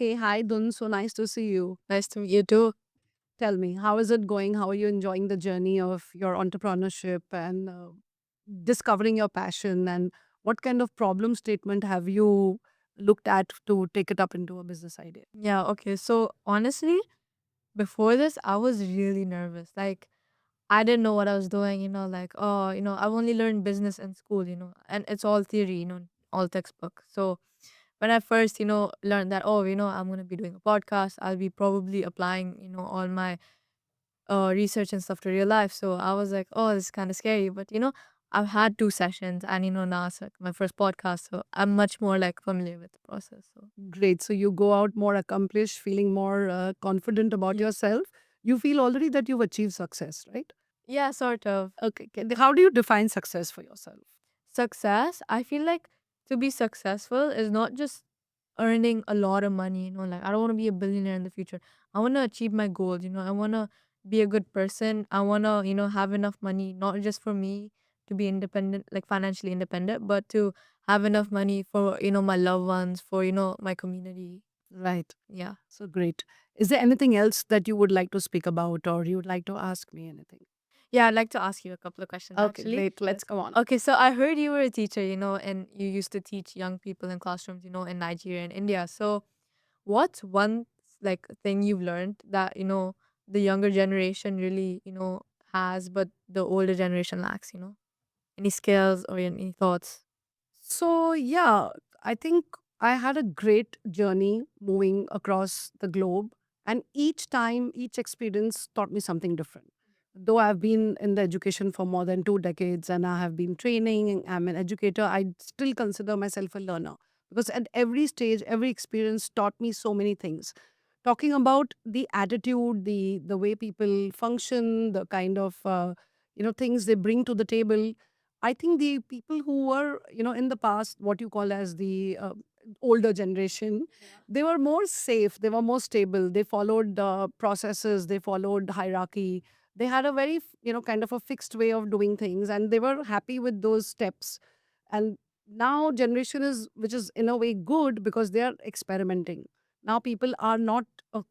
Hey, hi, Dun. So nice to see you. Nice to meet you too. Tell me, how is it going? How are you enjoying the journey of your entrepreneurship and discovering your passion? And what kind of problem statement have you looked at to take it up into a business idea? Yeah, okay. So honestly, before this, I was really nervous. Like, I didn't know what I was doing, like, oh, I've only learned business in school, and it's all theory, all textbook. So when I first, learned that, oh, I'm going to be doing a podcast, I'll be probably applying, all my research and stuff to real life. So I was like, oh, this is kind of scary. But, I've had two sessions and, now it's like my first podcast. So I'm much more like familiar with the process. So, Great. So you go out more accomplished, feeling more confident about yeah. yourself. You feel already that you've achieved success, right? Yeah, sort of. Okay. How do you define success for yourself? Success, I feel like to be successful is not just earning a lot of money, like I don't want to be a billionaire in the future. I want to achieve my goals, I want to be a good person. I want to, have enough money, not just for me to be independent, like financially independent, but to have enough money for, my loved ones, for, my community. Right. Yeah. So great. Is there anything else that you would like to speak about or you would like to ask me anything? Yeah, I'd like to ask you a couple of questions Okay, actually. great. Let's go on. Okay, so I heard you were a teacher, and you used to teach young people in classrooms, in Nigeria and India. So what's one like thing you've learned that, the younger generation really, has, but the older generation lacks, Any skills or any thoughts? So, yeah, I think I had a great journey moving across the globe. And each time, each experience taught me something different. Though I've been in the education for more than 2 decades and I have been training, I'm an educator, I still consider myself a learner because at every stage, every experience taught me so many things. Talking about the attitude, the way people function, the kind of things they bring to the table. I think the people who were, in the past, what you call as the older generation, they were more safe, they were more stable, they followed processes, they followed hierarchy. They had a very, kind of a fixed way of doing things, and they were happy with those steps. And now generation is, which is in a way good because they are experimenting. Now people are not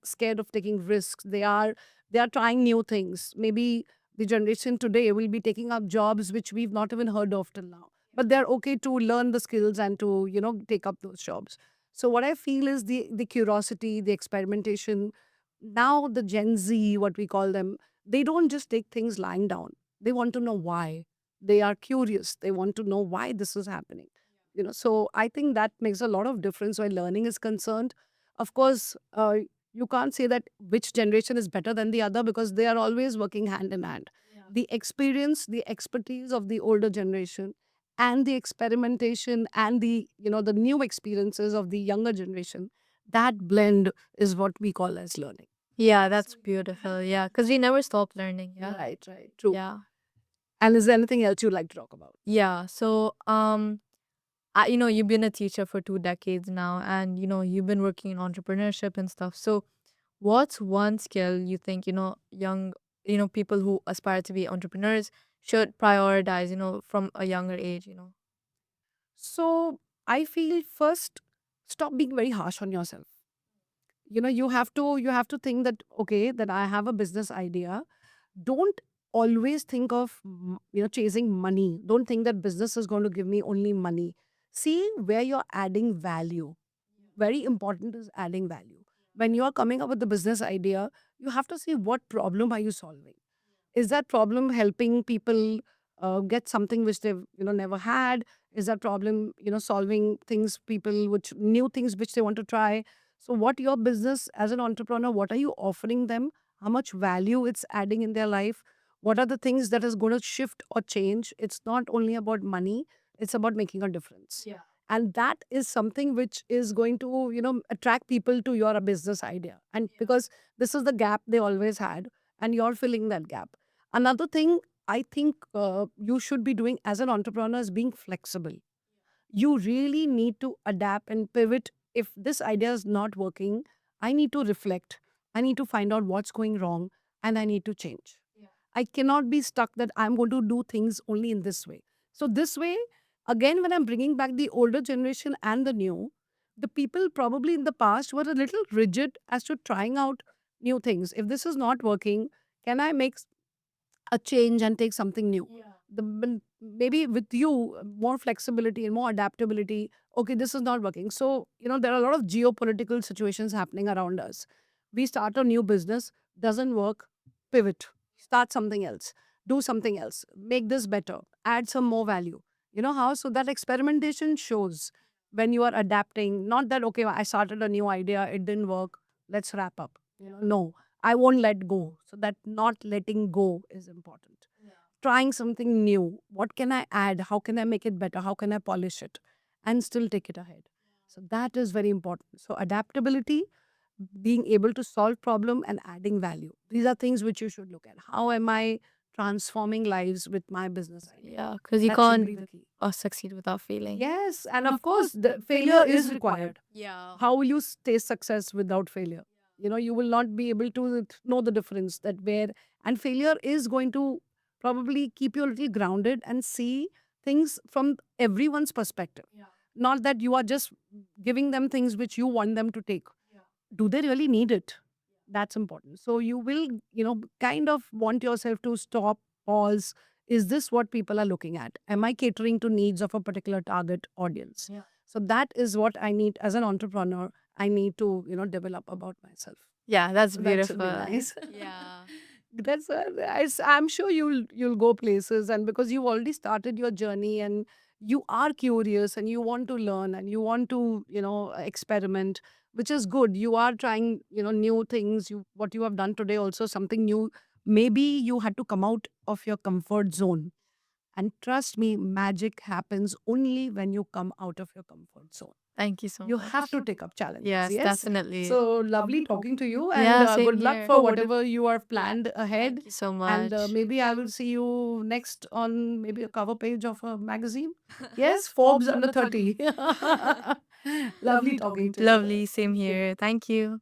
scared of taking risks. They are trying new things. Maybe the generation today will be taking up jobs which we've not even heard of till now, but they're okay to learn the skills and to take up those jobs. So what I feel is the curiosity, the experimentation. Now the Gen Z, what we call them, they don't just take things lying down. They want to know why. They are curious. They want to know why this is happening. So I think that makes a lot of difference where learning is concerned. Of course, you can't say that which generation is better than the other because they are always working hand in hand. The experience, the expertise of the older generation and the experimentation and the new experiences of the younger generation, that blend is what we call as learning. Yeah, that's beautiful. Yeah, because we never stop learning. Yeah. Right, true. Yeah. And is there anything else you'd like to talk about? Yeah. So, you've been a teacher for 2 decades now, and you've been working in entrepreneurship and stuff. So, what's one skill you think young people who aspire to be entrepreneurs should prioritize from a younger age? So I feel first, stop being very harsh on yourself. You have to think that, okay, that I have a business idea. Don't always think of chasing money. Don't think that business is going to give me only money. See where you're adding value. Very important is adding value. When you are coming up with the business idea, you have to see what problem are you solving. Is that problem helping people get something which they've never had? Is that problem solving things, people which new things which they want to try? So what your business as an entrepreneur, what are you offering them? How much value it's adding in their life? What are the things that is going to shift or change? It's not only about money, it's about making a difference. Yeah. And that is something which is going to attract people to your business idea. And Yeah. because this is the gap they always had, and you're filling that gap. Another thing I think you should be doing as an entrepreneur is being flexible. You really need to adapt and pivot. If this idea is not working, I need to reflect. I need to find out what's going wrong and I need to change. Yeah. I cannot be stuck that I'm going to do things only in this way. So, this way, again, when I'm bringing back the older generation and the new, The people probably in the past were a little rigid as to trying out new things. If this is not working, can I make a change and take something new? Maybe with you, more flexibility and more adaptability. Okay, this is not working. So, there are a lot of geopolitical situations happening around us. We start a new business, doesn't work, pivot, start something else, do something else, make this better, add some more value. You know how? So that experimentation shows when you are adapting, not that, okay, I started a new idea, it didn't work, let's wrap up. No, I won't let go. So that not letting go is important. Trying something new. What can I add? How can I make it better? How can I polish it and still take it ahead? So that is very important. So adaptability, being able to solve problem and adding value. These are things which you should look at. How am I transforming lives with my business idea? Yeah, because you That should can't be the key. succeed without failing. Yes, and of course, the failure is required. Yeah. How will you taste success without failure? You will not be able to know the difference that where, and failure is going to probably keep you a little grounded and see things from everyone's perspective. Not that you are just giving them things which you want them to take. Do they really need it? That's important. So you will, kind of want yourself to stop, pause. Is this what people are looking at? Am I catering to needs of a particular target audience? So that is what I need as an entrepreneur. I need to, develop about myself. Yeah, that's So that should be beautiful. nice. Yeah. That's I'm sure you'll go places, and because you've already started your journey and you are curious and you want to learn and you want to experiment, which is good. You are trying new things. What you have done today also something new. Maybe you had to come out of your comfort zone, and trust me, magic happens only when you come out of your comfort zone. Thank you so You much. have to take up challenges. Yes, Yes. definitely. So lovely talking to you, and Yeah, same good luck here. for whatever you are planned ahead. Thank you so And much. maybe I will see you next on maybe a cover page of a magazine. Yes, Forbes under 30. Lovely talking to you. Lovely, same here. Thank you.